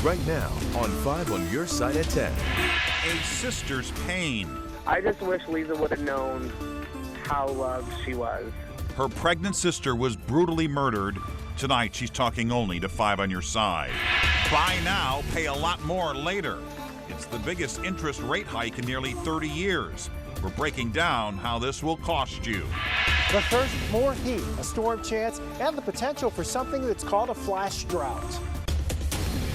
right now on 5 on your side at 10. A sister's pain. I just wish Lisa would have known how loved she was. Her pregnant sister was brutally murdered. Tonight, she's talking only to 5 on your side. Buy now, pay a lot more later. It's the biggest interest rate hike in nearly 30 years. We're breaking down how this will cost you. But first, more heat, a storm chance, and the potential for something that's called a flash drought.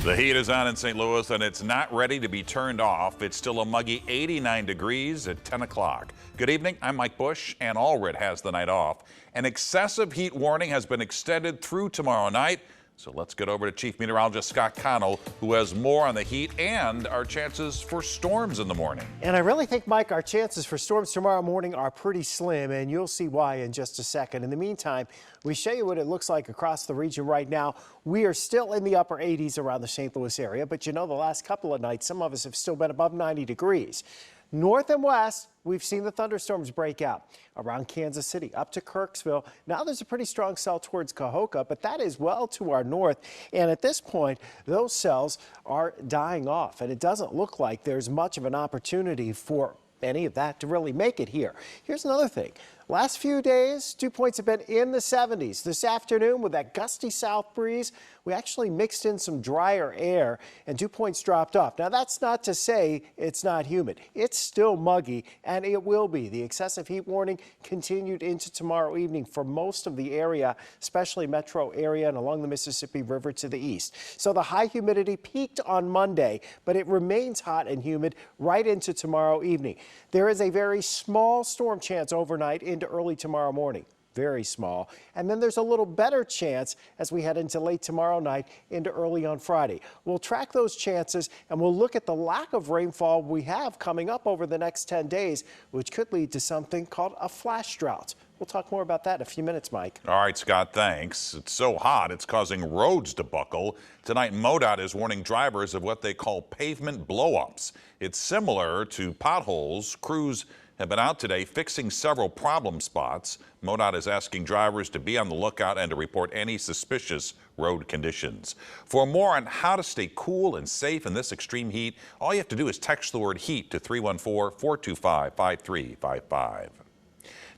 The heat is on in St. Louis, and it's not ready to be turned off. It's still a muggy 89 degrees at 10 o'clock. Good evening, I'm Mike Bush, and Allred has the night off. An excessive heat warning has been extended through tomorrow night. So let's get over to Chief Meteorologist Scott Connell, who has more on the heat and our chances for storms in the morning. And I really think, Mike, our chances for storms tomorrow morning are pretty slim, and you'll see why in just a second. In the meantime, we show you what it looks like across the region right now. We are still in the upper 80s around the St. Louis area, but you know, the last couple of nights, some of us have still been above 90 degrees. North and west, we've seen the thunderstorms break out around Kansas City up to Kirksville. Now there's a pretty strong cell towards Cahokia, but that is well to our north. And at this point, those cells are dying off, and it doesn't look like there's much of an opportunity for any of that to really make it here. Here's another thing. Last few days, dew points have been in the 70s. This afternoon, with that gusty south breeze, we actually mixed in some drier air and dew points dropped off. Now, that's not to say it's not humid. It's still muggy, and it will be. The excessive heat warning continued into tomorrow evening for most of the area, especially metro area and along the Mississippi River to the east. So the high humidity peaked on Monday, but it remains hot and humid right into tomorrow evening. There is a very small storm chance overnight into early tomorrow morning. Very small. And then there's a little better chance as we head into late tomorrow night into early on Friday. We'll track those chances and we'll look at the lack of rainfall we have coming up over the next 10 days, which could lead to something called a flash drought. We'll talk more about that in a few minutes, Mike. All right, Scott, thanks. It's so hot, it's causing roads to buckle. Tonight, MoDOT is warning drivers of what they call pavement blow-ups. It's similar to potholes. Crews have been out today fixing several problem spots. MoDOT is asking drivers to be on the lookout and to report any suspicious road conditions. For more on how to stay cool and safe in this extreme heat, all you have to do is text the word HEAT to 314-425-5355.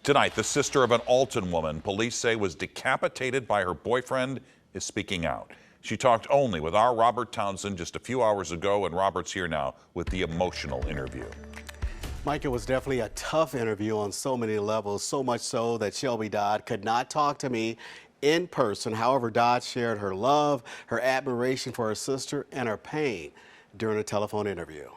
Tonight, the sister of an Alton woman police say was decapitated by her boyfriend is speaking out. She talked only with our Robert Townsend just a few hours ago, and Robert's here now with the emotional interview. Mike, it was definitely a tough interview on so many levels, so much so that Shelby Dodd could not talk to me in person. However, Dodd shared her love, her admiration for her sister, and her pain during a telephone interview.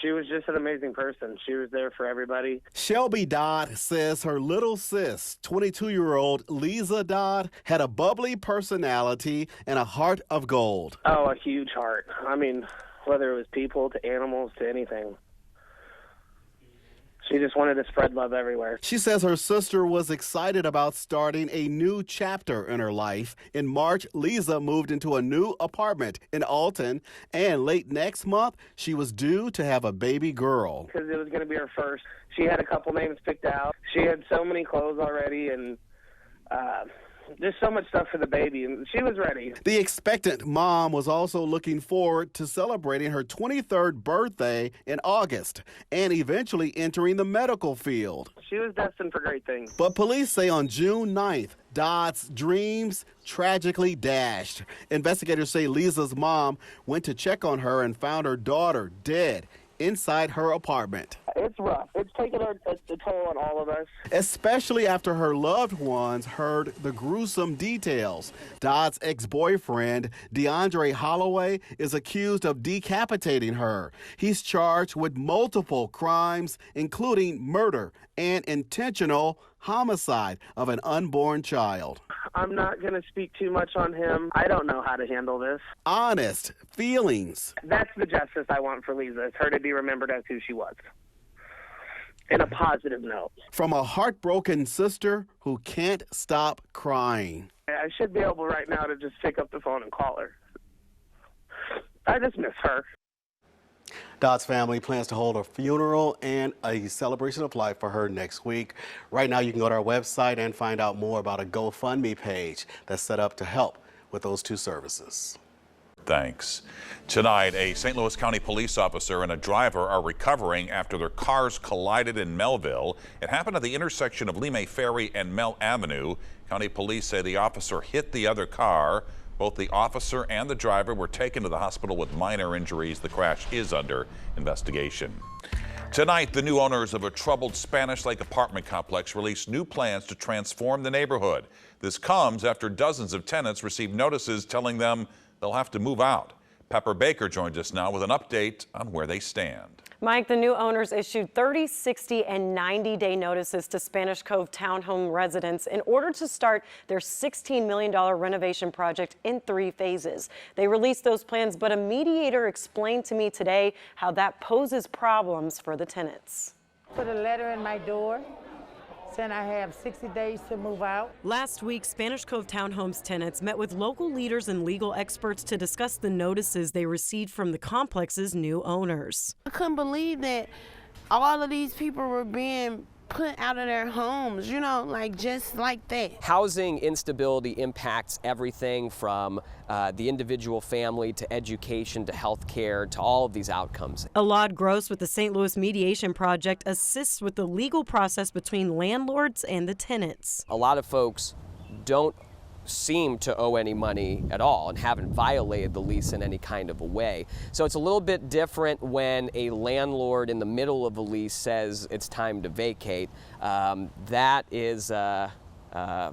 She was just an amazing person. She was there for everybody. Shelby Dodd says her little sis, 22-year-old Lisa Dodd, had a bubbly personality and a heart of gold. Oh, a huge heart. I mean, whether it was people to animals to anything. She just wanted to spread love everywhere. She says her sister was excited about starting a new chapter in her life. In March, Lisa moved into a new apartment in Alton, and late next month, she was due to have a baby girl. Because it was going to be her first. She had a couple names picked out. She had so many clothes already, and there's so much stuff for the baby, and she was ready. The expectant mom was also looking forward to celebrating her 23rd birthday in August and eventually entering the medical field. She was destined for great things. But police say on June 9th, Dodd's dreams tragically dashed. Investigators say Lisa's mom went to check on her and found her daughter dead inside her apartment. It's rough. It's taken a toll on all of us. Especially after her loved ones heard the gruesome details. Dodd's ex-boyfriend, DeAndre Holloway, is accused of decapitating her. He's charged with multiple crimes, including murder and intentional homicide of an unborn child. I'm not going to speak too much on him. I don't know how to handle this. Honest feelings. That's the justice I want for Lisa. It's her to be remembered as who she was. In a positive note. From a heartbroken sister who can't stop crying. I should be able right now to just pick up the phone and call her. I just miss her. Dodd's family plans to hold a funeral and a celebration of life for her next week. Right now, you can go to our website and find out more about a GoFundMe page that's set up to help with those two services. Thanks. Tonight, a St. Louis County police officer and a driver are recovering after their cars collided in Melville. It happened at the intersection of Lemay Ferry and Mel Avenue. County police say the officer hit the other car. Both the officer and the driver were taken to the hospital with minor injuries. The crash is under investigation. Tonight, the new owners of a troubled Spanish Lake apartment complex released new plans to transform the neighborhood. This comes after dozens of tenants received notices telling them they'll have to move out. Pepper Baker joins us now with an update on where they stand. Mike, the new owners issued 30, 60, and 90-day notices to Spanish Cove townhome residents in order to start their $16 million renovation project in 3 phases. They released those plans, but a mediator explained to me today how that poses problems for the tenants. Put a letter in my door saying I have 60 days to move out. Last week, Spanish Cove townhomes tenants met with local leaders and legal experts to discuss the notices they received from the complex's new owners. I couldn't believe that all of these people were being put out of their homes, you know, like just like that. Housing instability impacts everything from the individual family to education to health care to all of these outcomes. Elad Gross with the St. Louis Mediation Project assists with the legal process between landlords and the tenants. A lot of folks don't seem to owe any money at all and haven't violated the lease in any kind of a way. So it's a little bit different when a landlord in the middle of a lease says it's time to vacate. That is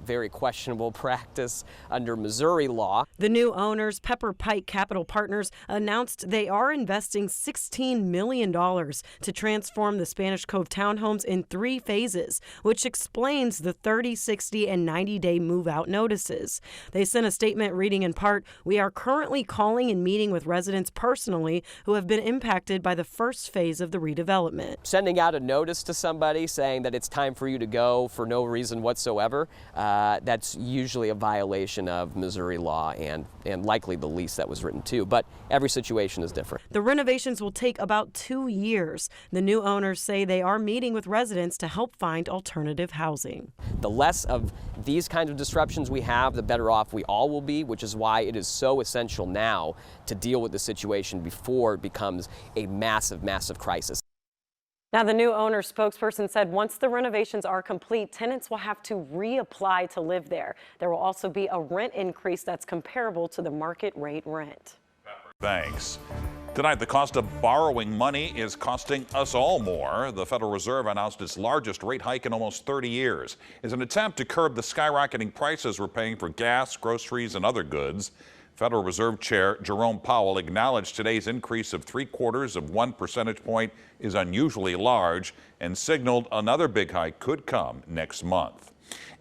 very questionable practice under Missouri law. The new owners, Pepper Pike Capital Partners, announced they are investing $16 million to transform the Spanish Cove townhomes in 3 phases, which explains the 30, 60, and 90-day move-out notices. They sent a statement reading in part, "We are currently calling and meeting with residents personally who have been impacted by the first phase of the redevelopment." Sending out a notice to somebody saying that it's time for you to go for no reason whatsoever, that's usually a violation of Missouri law and likely the lease that was written too, but every situation is different. The renovations will take about 2 years. The new owners say they are meeting with residents to help find alternative housing. The less of these kinds of disruptions we have, the better off we all will be, which is why it is so essential now to deal with the situation before it becomes a massive, massive crisis. Now, the new owner spokesperson said once the renovations are complete, tenants will have to reapply to live there. There will also be a rent increase that's comparable to the market rate rent. Thanks. Tonight, the cost of borrowing money is costing us all more. The Federal Reserve announced its largest rate hike in almost 30 years. As an attempt to curb the skyrocketing prices we're paying for gas, groceries, and other goods, Federal Reserve Chair Jerome Powell acknowledged today's increase of 0.75 percentage point is unusually large and signaled another big hike could come next month.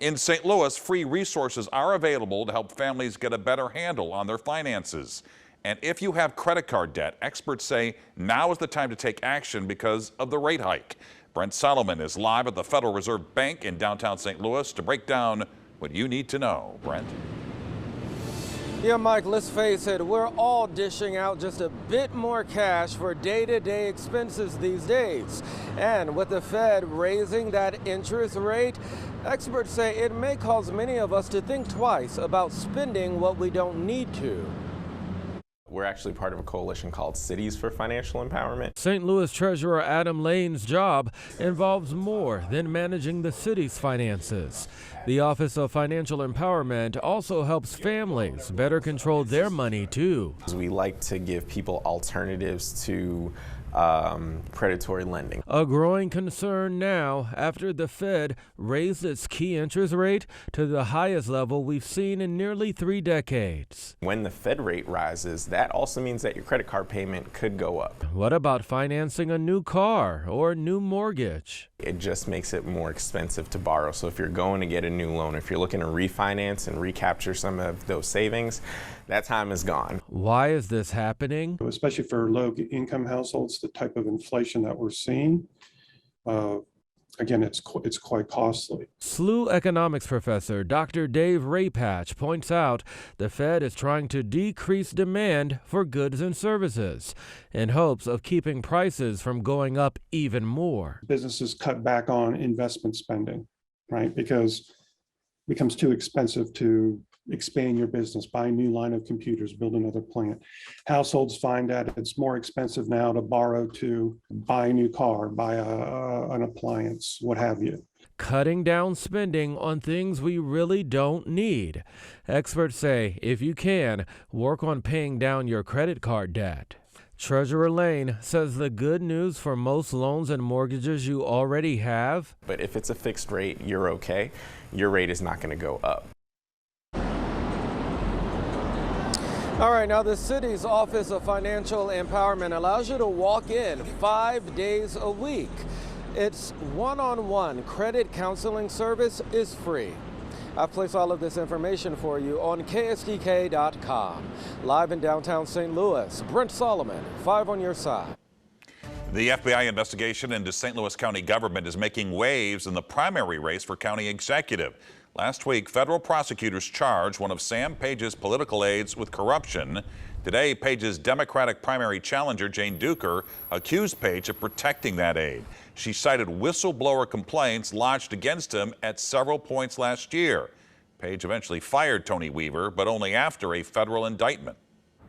In St. Louis, free resources are available to help families get a better handle on their finances. And if you have credit card debt, experts say now is the time to take action because of the rate hike. Brent Solomon is live at the Federal Reserve Bank in downtown St. Louis to break down what you need to know. Brent? Yeah, Mike, let's face it, we're all dishing out just a bit more cash for day-to-day expenses these days. And with the Fed raising that interest rate, experts say it may cause many of us to think twice about spending what we don't need to. We're actually part of a coalition called Cities for Financial Empowerment. St. Louis Treasurer Adam Lane's job involves more than managing the city's finances. The Office of Financial Empowerment also helps families better control their money, too. We like to give people alternatives to predatory lending. A growing concern now after the Fed raised its key interest rate to the highest level we've seen in nearly 3 decades. When the Fed rate rises, that also means that your credit card payment could go up. What about financing a new car or new mortgage? It just makes it more expensive to borrow. So if you're going to get a new loan, if you're looking to refinance and recapture some of those savings, that time is gone. Why is this happening? Especially for low-income households, the type of inflation that we're seeing, again, it's quite costly. SLU economics professor Dr. Dave Raypatch points out the Fed is trying to decrease demand for goods and services in hopes of keeping prices from going up even more. Businesses cut back on investment spending, right? Because it becomes too expensive to expand your business, buy a new line of computers, build another plant. Households find that it's more expensive now to borrow to buy a new car, buy an appliance, what have you. Cutting down spending on things we really don't need. Experts say if you can, work on paying down your credit card debt. Treasurer Lane says the good news for most loans and mortgages you already have. But if it's a fixed rate, you're okay. Your rate is not going to go up. All right, now the city's Office of Financial Empowerment allows you to walk in 5 days a week. Its one-on-one credit counseling service is free. I've placed all of this information for you on KSDK.com. Live in downtown St. Louis, Brent Solomon, 5 on your side. The FBI investigation into St. Louis County government is making waves in the primary race for county executive. Last week, federal prosecutors charged one of Sam Page's political aides with corruption. Today, Page's Democratic primary challenger, Jane Duker, accused Page of protecting that aide. She cited whistleblower complaints lodged against him at several points last year. Page eventually fired Tony Weaver, but only after a federal indictment.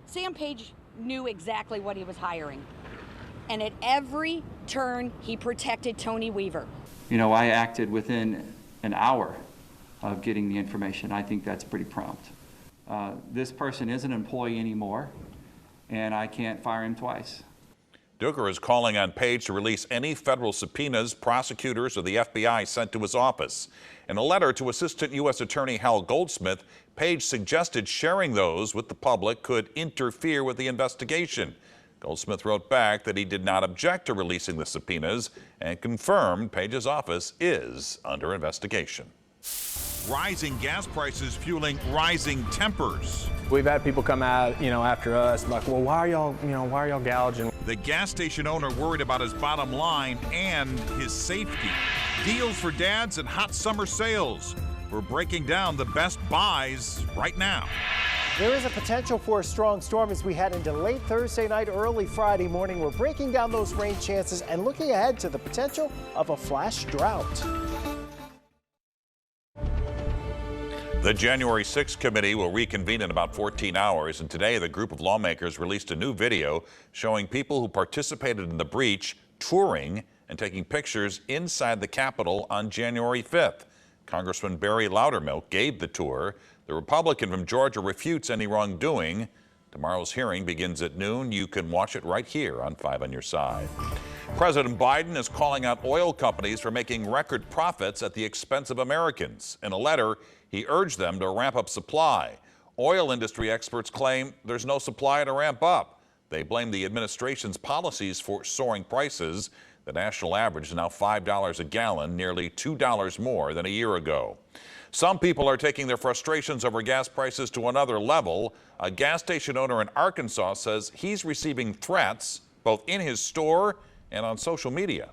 Sam Page knew exactly what he was hiring. And at every turn, he protected Tony Weaver. You know, I acted within an hour of getting the information. I think that's pretty prompt. This person isn't an employee anymore, and I can't fire him twice. Duker is calling on Page to release any federal subpoenas prosecutors or the FBI sent to his office. In a letter to Assistant U.S. Attorney Hal Goldsmith, Page suggested sharing those with the public could interfere with the investigation. Goldsmith wrote back that he did not object to releasing the subpoenas and confirmed Page's office is under investigation. Rising gas prices fueling rising tempers. We've had people come out, after us, like, well, why are y'all gouging? The gas station owner worried about his bottom line and his safety. Deals for dads and hot summer sales. We're breaking down the best buys right now. There is a potential for a strong storm as we head into late Thursday night, early Friday morning. We're breaking down those rain chances and looking ahead to the potential of a flash drought. The January 6th committee will reconvene in about 14 hours, and today the group of lawmakers released a new video showing people who participated in the breach touring and taking pictures inside the Capitol on January 5th. Congressman Barry Loudermilk gave the tour. The Republican from Georgia refutes any wrongdoing. Tomorrow's hearing begins at noon. You can watch it right here on 5 on Your Side. President Biden is calling out oil companies for making record profits at the expense of Americans. In a letter, he urged them to ramp up supply. Oil industry experts claim there's no supply to ramp up. They blame the administration's policies for soaring prices. The national average is now $5 a gallon, nearly $2 more than a year ago. Some people are taking their frustrations over gas prices to another level. A gas station owner in Arkansas says he's receiving threats both in his store and on social media.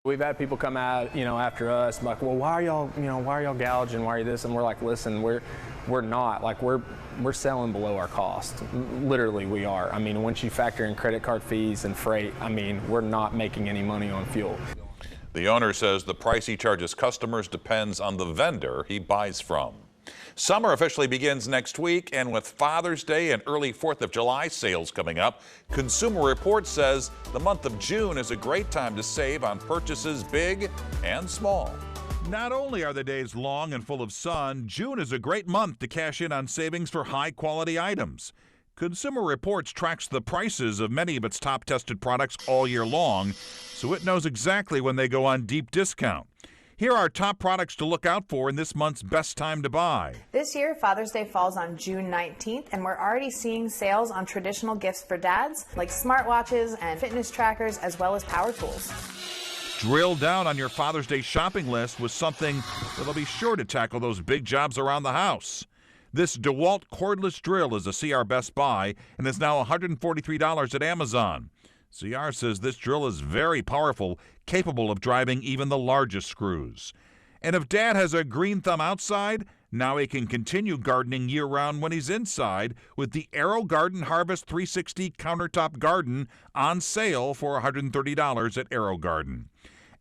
We've had people come out, after us, like, well, why are y'all gouging? Why are you this? And we're like, listen, we're not. Like, we're selling below our cost. Literally, we are. I mean, once you factor in credit card fees and freight, we're not making any money on fuel. The owner says the price he charges customers depends on the vendor he buys from. Summer officially begins next week, and with Father's Day and early 4th of July sales coming up, Consumer Reports says the month of June is a great time to save on purchases big and small. Not only are the days long and full of sun, June is a great month to cash in on savings for high-quality items. Consumer Reports tracks the prices of many of its top tested products all year long, so it knows exactly when they go on deep discount. Here are top products to look out for in this month's best time to buy. This year, Father's Day falls on June 19th, and we're already seeing sales on traditional gifts for dads, like smartwatches and fitness trackers, as well as power tools. Drill down on your Father's Day shopping list with something that'll be sure to tackle those big jobs around the house. This DeWalt cordless drill is a CR Best Buy and is now $143 at Amazon. CR says this drill is very powerful, capable of driving even the largest screws. And if Dad has a green thumb outside, now he can continue gardening year-round when he's inside with the Aero Garden Harvest 360 Countertop Garden on sale for $130 at Aero Garden.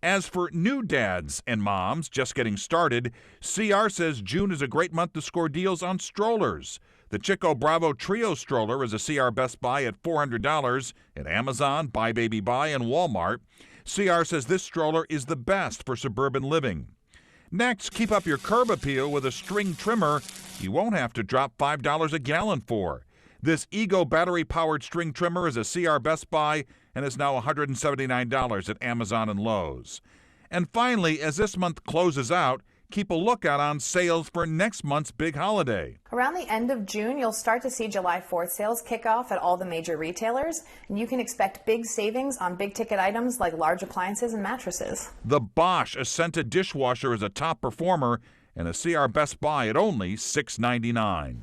As for new dads and moms just getting started, CR says June is a great month to score deals on strollers. The Chico Bravo Trio stroller is a CR Best Buy at $400 at Amazon, Buy Baby Buy, and Walmart. CR says this stroller is the best for suburban living. Next, keep up your curb appeal with a string trimmer you won't have to drop $5 a gallon for. This Ego battery-powered string trimmer is a CR Best Buy and is now $179 at Amazon and Lowe's. And finally, as this month closes out, keep a lookout on sales for next month's big holiday. Around the end of June, you'll start to see July 4th sales kick off at all the major retailers, and you can expect big savings on big-ticket items like large appliances and mattresses. The Bosch Ascenta dishwasher is a top performer and a CR Best Buy at only $6.99.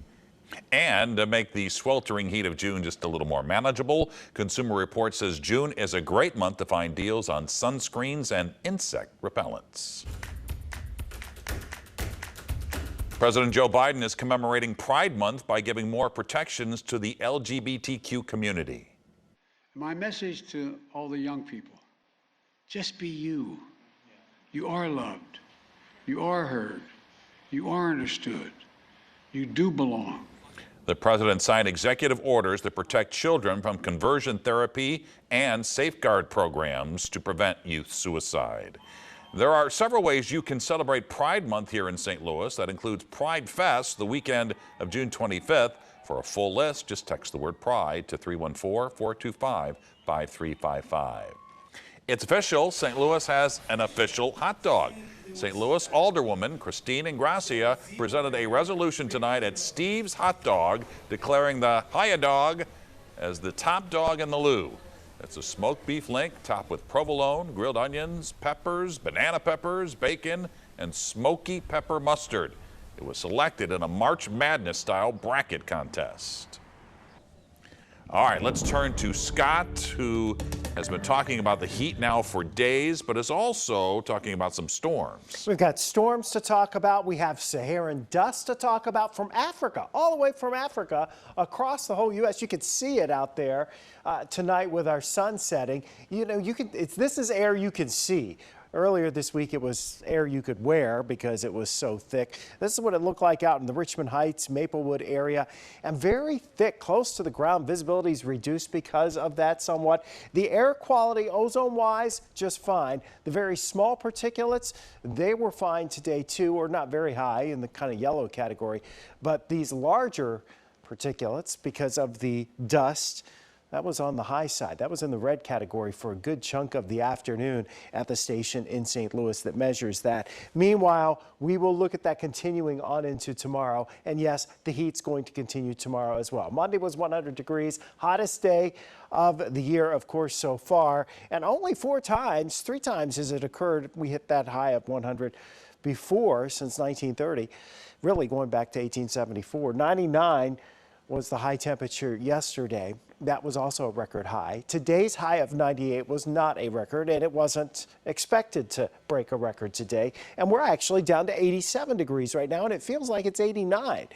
And to make the sweltering heat of June just a little more manageable, Consumer Reports says June is a great month to find deals on sunscreens and insect repellents. President Joe Biden is commemorating Pride Month by giving more protections to the LGBTQ community. My message to all the young people, just be you. You are loved. You are heard. You are understood. You do belong. The president signed executive orders that protect children from conversion therapy and safeguard programs to prevent youth suicide. There are several ways you can celebrate Pride Month here in St. Louis. That includes Pride Fest the weekend of June 25th. For a full list, just text the word Pride to 314-425-5355. It's official. St. Louis has an official hot dog. St. Louis Alderwoman Christine Ingracia presented a resolution tonight at Steve's Hot Dog declaring the Hiya Dog as the top dog in the Lou. It's a smoked beef link topped with provolone, grilled onions, peppers, banana peppers, bacon, and smoky pepper mustard. It was selected in a March Madness-style bracket contest. All right, let's turn to Scott, who has been talking about the heat now for days, but is also talking about some storms. We've got storms to talk about. We have Saharan dust to talk about from Africa, all the way from Africa across the whole U.S. You can see it out there tonight with our sun setting. You know, this is air you can see. Earlier this week, it was air you could wear because it was so thick. This is what it looked like out in the Richmond Heights, Maplewood area, and very thick, close to the ground. Visibility is reduced because of that somewhat. The air quality, ozone-wise, just fine. The very small particulates, they were fine today too, or not very high in the kind of yellow category. But these larger particulates, because of the dust, that was on the high side. That was in the red category for a good chunk of the afternoon at the station in St. Louis that measures that. Meanwhile, we will look at that continuing on into tomorrow. And yes, the heat's going to continue tomorrow as well. Monday was 100 degrees, hottest day of the year, of course, so far. And only three times has it occurred. We hit that high of 100 before since 1930, really going back to 1874. 99 was the high temperature yesterday. That was also a record high. Today's high of 98 was not a record, and it wasn't expected to break a record today. And we're actually down to 87 degrees right now, and it feels like it's 89.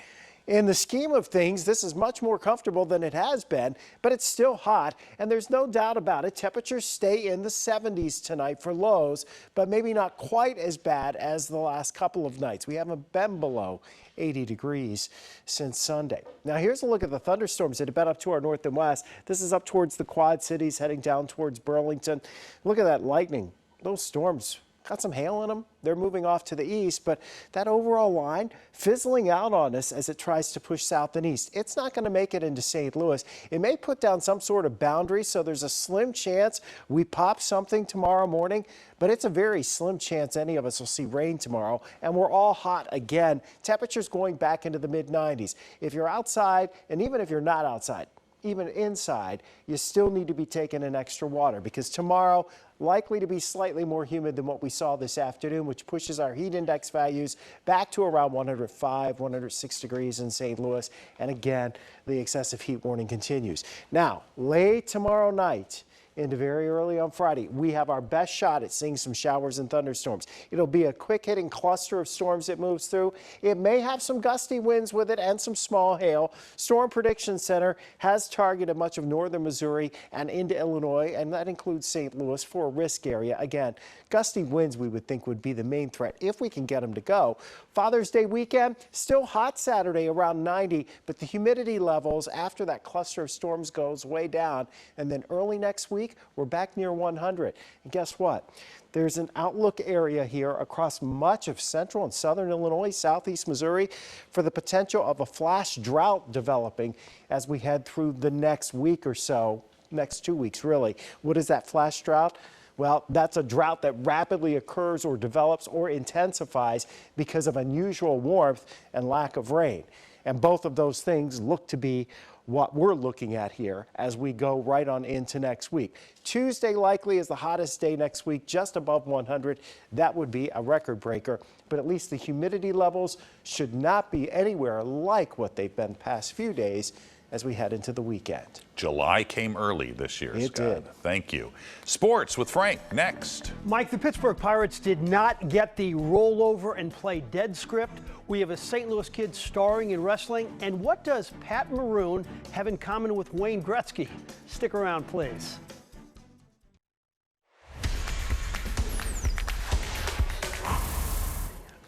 In the scheme of things, this is much more comfortable than it has been, but it's still hot, and there's no doubt about it. Temperatures stay in the 70s tonight for lows, but maybe not quite as bad as the last couple of nights. We haven't been below 80 degrees since Sunday. Now here's a look at the thunderstorms that have been up to our north and west. This is up towards the Quad Cities, heading down towards Burlington. Look at that lightning. Those storms got some hail in them. They're moving off to the east, but that overall line fizzling out on us as it tries to push south and east. It's not going to make it into St. Louis. It may put down some sort of boundary, so there's a slim chance we pop something tomorrow morning, but it's a very slim chance any of us will see rain tomorrow, and we're all hot again. Temperatures going back into the mid-90s. If you're outside, and even if you're not outside, even inside, you still need to be taking in extra water because tomorrow likely to be slightly more humid than what we saw this afternoon, which pushes our heat index values back to around 105, 106 degrees in St. Louis. And again, the excessive heat warning continues. Now, late tomorrow night into very early on Friday, we have our best shot at seeing some showers and thunderstorms. It'll be a quick hitting cluster of storms that moves through. It may have some gusty winds with it and some small hail. Storm Prediction Center has targeted much of northern Missouri and into Illinois, and that includes St. Louis for a risk area. Again, gusty winds we would think would be the main threat if we can get them to go. Father's Day weekend, still hot Saturday around 90, but the humidity levels after that cluster of storms goes way down. And then early next week, we're back near 100. And guess what? There's an outlook area here across much of central and southern Illinois, southeast Missouri, for the potential of a flash drought developing as we head through the next week or so, next 2 weeks really. What is that flash drought? Well, that's a drought that rapidly occurs or develops or intensifies because of unusual warmth and lack of rain. And both of those things look to be what we're looking at here as we go right on into next week. Tuesday likely is the hottest day next week, just above 100. That would be a record breaker, but at least the humidity levels should not be anywhere like what they've been the past few days as we head into the weekend. July came early this year, It Scott. did. Thank you. Sports with Frank next. Mike, the Pittsburgh Pirates did not get the rollover and play dead script. We have a St. Louis kid starring in wrestling. And what does Pat Maroon have in common with Wayne Gretzky? Stick around, please.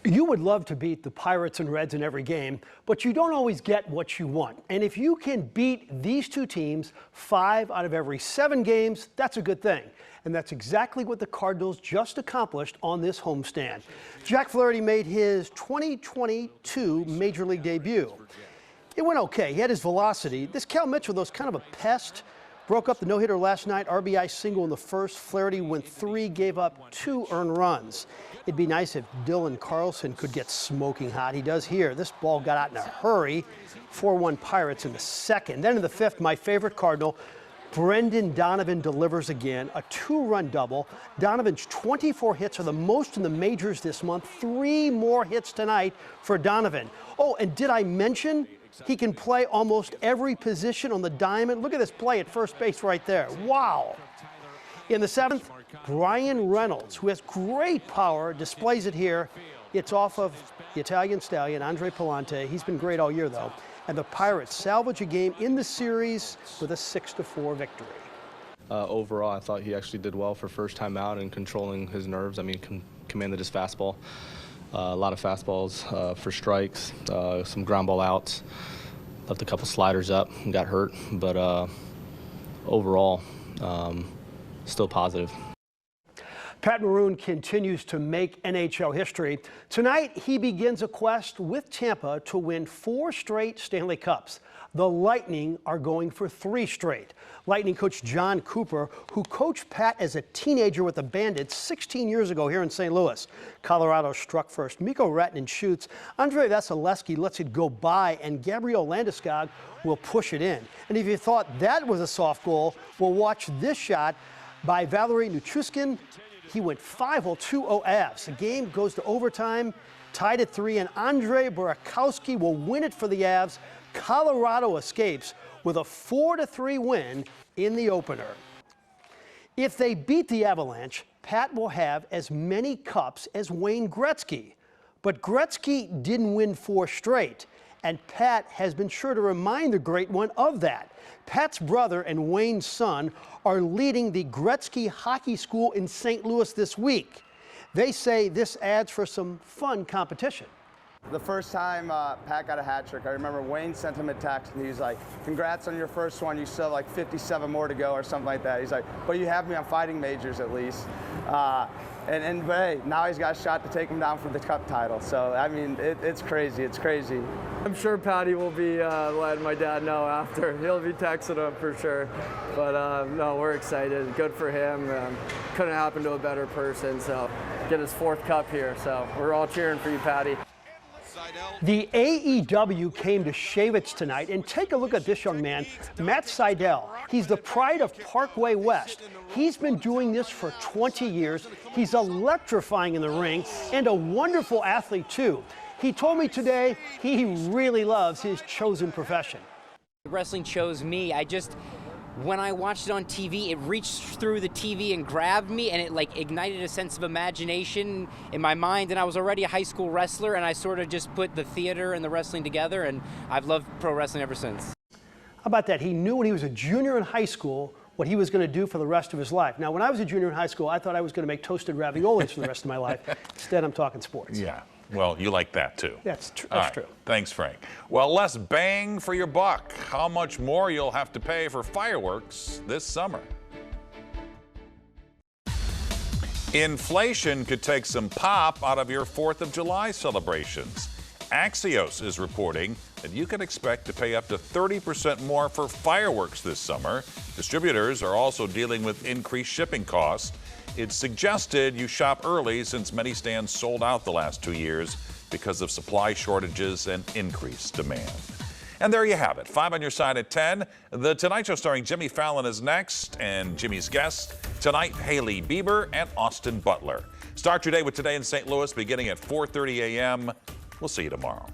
You would love to beat the Pirates and Reds in every game, but you don't always get what you want. And if you can beat these two teams 5 out of every 7 games, that's a good thing. And that's exactly what the Cardinals just accomplished on this homestand. Jack Flaherty made his 2022 Major League debut. It went okay. He had his velocity. This Cal Mitchell, though, is kind of a pest. Broke up the no-hitter last night, RBI single in the first. Flaherty went 3, gave up 2 earned runs. It'd be nice if Dylan Carlson could get smoking hot. He does here. This ball got out in a hurry. 4-1 Pirates in the second. Then in the 5th, my favorite Cardinal, Brendan Donovan delivers again, a 2-run double. Donovan's 24 hits are the most in the majors this month. 3 more hits tonight for Donovan. Oh, and did I mention he can play almost every position on the diamond? Look at this play at first base right there. Wow. In the 7th, Brian Reynolds, who has great power, displays it here. It's off of the Italian stallion, Andre Palante. He's been great all year, though. And the Pirates salvage a game in the series with a 6-4 victory. Overall, I thought he actually did well for first time out and controlling his nerves. I mean, commanded his fastball. A lot of fastballs for strikes, some ground ball outs. Left a couple sliders up and got hurt, but overall, still positive. Pat Maroon continues to make NHL history. Tonight, he begins a quest with Tampa to win 4 straight Stanley Cups. The Lightning are going for 3 straight. Lightning coach John Cooper, who coached Pat as a teenager with the Bandits 16 years ago here in St. Louis. Colorado struck first. Mikko Rantanen shoots. Andrei Vasilevsky lets it go by, and Gabriel Landeskog will push it in. And if you thought that was a soft goal, well, watch this shot by Valery Nichushkin. He went 5-2-0 Avs. The game goes to overtime, tied at 3, and Andrei Burakovsky will win it for the Avs. Colorado escapes with a 4-3 win in the opener. If they beat the Avalanche, Pat will have as many cups as Wayne Gretzky. But Gretzky didn't win 4 straight, and Pat has been sure to remind the great one of that. Pat's brother and Wayne's son are leading the Gretzky Hockey School in St. Louis this week. They say this adds for some fun competition. The first time Pat got a hat trick, I remember Wayne sent him a text, and he's like, "Congrats on your first one. You still have like 57 more to go," or something like that. He's like, "But you have me on fighting majors at least." But hey, now he's got a shot to take him down for the cup title. So, I mean, it's crazy. It's crazy. I'm sure Patty will be letting my dad know after. He'll be texting him for sure. But no, we're excited. Good for him. Couldn't happen to a better person. So, get his 4th cup here. So, we're all cheering for you, Patty. The AEW came to Shavitz tonight, and take a look at this young man, Matt Seidel. He's the pride of Parkway West. He's been doing this for 20 years. He's electrifying in the ring and a wonderful athlete, too. He told me today he really loves his chosen profession. Wrestling chose me. when I watched it on TV, it reached through the TV and grabbed me, and it like ignited a sense of imagination in my mind. And I was already a high school wrestler, and I sort of just put the theater and the wrestling together, and I've loved pro wrestling ever since. How about that? He knew when he was a junior in high school what he was going to do for the rest of his life. Now, when I was a junior in high school, I thought I was going to make toasted raviolis for the rest of my life. Instead, I'm talking sports. Yeah. Well, you like that too. That's true. All right. Thanks, Frank. Well, less bang for your buck. How much more you'll have to pay for fireworks this summer? Inflation could take some pop out of your 4th of July celebrations. Axios is reporting that you can expect to pay up to 30% more for fireworks this summer. Distributors are also dealing with increased shipping costs. It's suggested you shop early since many stands sold out the last 2 years because of supply shortages and increased demand. And there you have it. 5 on your side at 10. The Tonight Show starring Jimmy Fallon is next, and Jimmy's guests tonight, Haley Bieber and Austin Butler. Start your day with Today in St. Louis beginning at 4:30 a.m. We'll see you tomorrow.